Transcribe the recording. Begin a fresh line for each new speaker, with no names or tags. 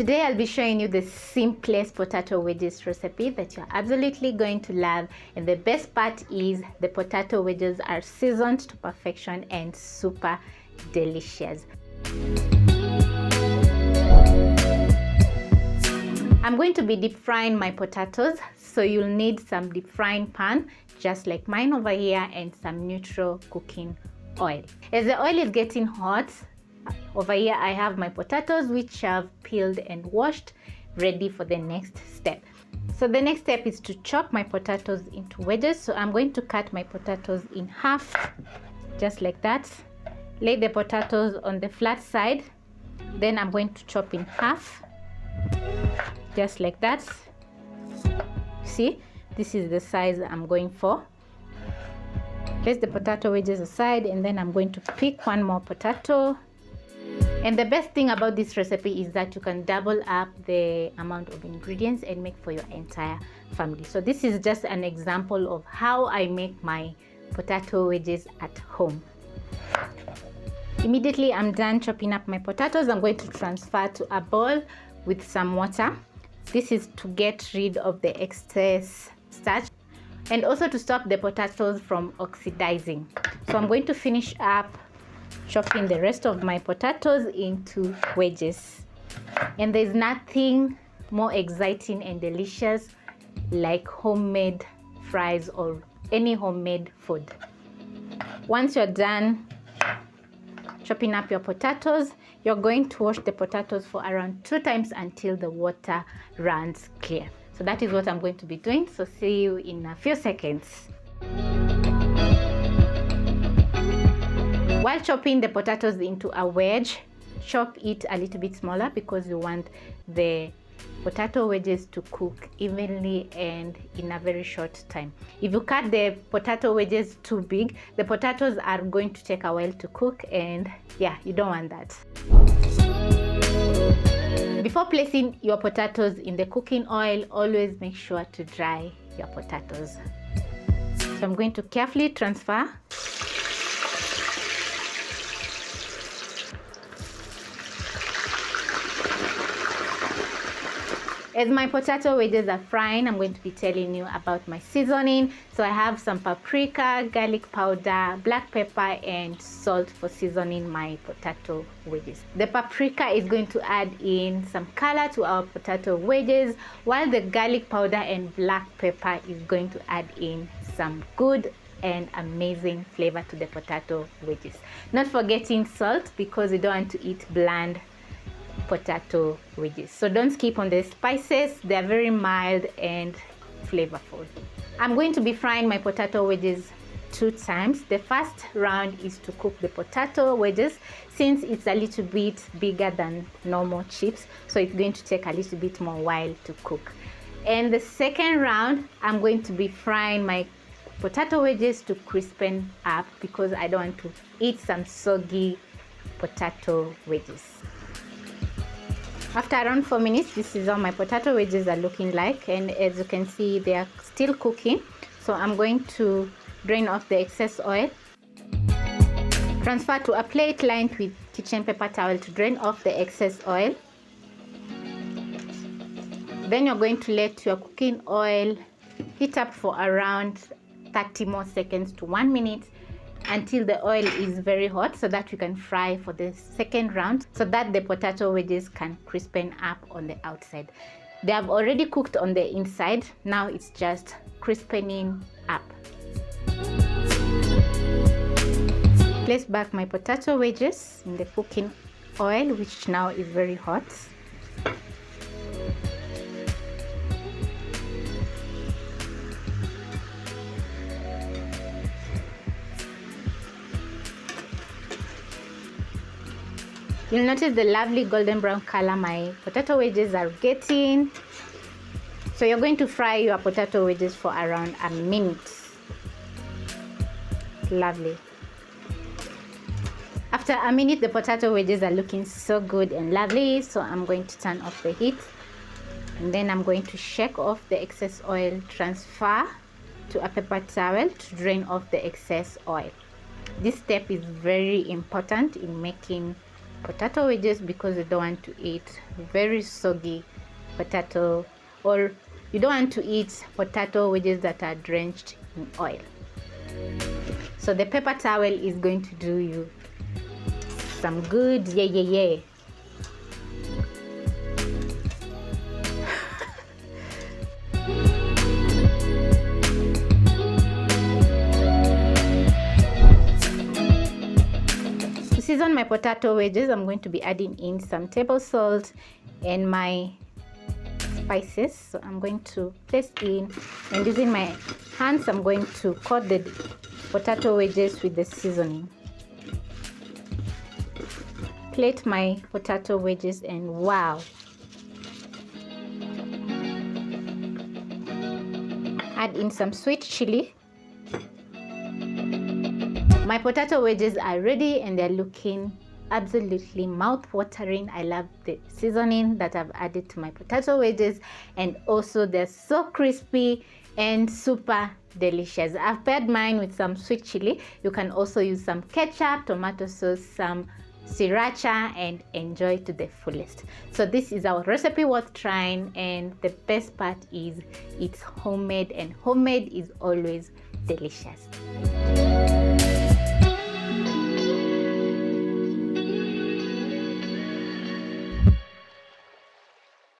Today I'll be showing you the simplest potato wedges recipe that you're absolutely going to love, and the best part is the potato wedges are seasoned to perfection and super delicious. I'm going to be deep frying my potatoes, so you'll need some deep frying pan just like mine over here and some neutral cooking oil. As the oil is getting hot, over here I have my potatoes which I've peeled and washed, ready for the next step. So the next step is to chop my potatoes into wedges. So I'm going to cut my potatoes in half, just like that. Lay the potatoes on the flat side, then I'm going to chop in half, just like that. See, this is the size I'm going for. Place the potato wedges aside, and then I'm going to pick one more potato. And the best thing about this recipe is that you can double up the amount of ingredients and make for your entire family. So this is just an example of how I make my potato wedges at home. Immediately I'm done chopping up my potatoes, I'm going to transfer to a bowl with some water. This is to get rid of the excess starch and also to stop the potatoes from oxidizing. So I'm going to finish up chopping the rest of my potatoes into wedges. And there's nothing more exciting and delicious like homemade fries or any homemade food. Once you're done chopping up your potatoes, you're going to wash the potatoes for around 2 times until the water runs clear. So that is what I'm going to be doing. So see you in a few seconds. While chopping the potatoes into a wedge, chop it a little bit smaller because you want the potato wedges to cook evenly and in a very short time. If you cut the potato wedges too big, the potatoes are going to take a while to cook, and yeah, you don't want that. Before placing your potatoes in the cooking oil, always make sure to dry your potatoes. So I'm going to carefully transfer. As my potato wedges are frying, I'm going to be telling you about my seasoning. So I have some paprika, garlic powder, black pepper, and salt for seasoning my potato wedges. The paprika is going to add in some color to our potato wedges, while the garlic powder and black pepper is going to add in some good and amazing flavor to the potato wedges. Not forgetting salt, because you don't want to eat bland potato wedges. So don't skip on the spices, they're very mild and flavorful. I'm going to be frying my potato wedges 2 times. The first round is to cook the potato wedges, since it's a little bit bigger than normal chips, so it's going to take a little bit more while to cook. And the second round, I'm going to be frying my potato wedges to crispen up, because I don't want to eat some soggy potato wedges. After around 4 minutes, this is how my potato wedges are looking like, and as you can see, they are still cooking. So I'm going to drain off the excess oil, transfer to a plate lined with kitchen paper towel to drain off the excess oil. Then you're going to let your cooking oil heat up for around 30 more seconds to 1 minute, until the oil is very hot, so that you can fry for the second round, so that the potato wedges can crispen up on the outside. They have already cooked on the inside, now it's just crispening up. Place back my potato wedges in the cooking oil, which now is very hot. You'll notice the lovely golden brown color my potato wedges are getting. So you're going to fry your potato wedges for around a minute. Lovely. After a minute, the potato wedges are looking so good and lovely. So I'm going to turn off the heat, and then I'm going to shake off the excess oil, transfer to a paper towel to drain off the excess oil. This step is very important in making potato wedges because you don't want to eat very soggy potato, or you don't want to eat potato wedges that are drenched in oil. So the paper towel is going to do you some good. Yeah. To season my potato wedges, I'm going to be adding in some table salt and my spices. So I'm going to place in, and using my hands I'm going to coat the potato wedges with the seasoning. Plate my potato wedges, and wow, add in some sweet chili. My potato wedges are ready and they're looking absolutely mouth-watering. I love the seasoning that I've added to my potato wedges, and also they're so crispy and super delicious. I've paired mine with some sweet chili. You can also use some ketchup, tomato sauce, some sriracha, and enjoy to the fullest. So this is our recipe worth trying, and the best part is it's homemade, and homemade is always delicious.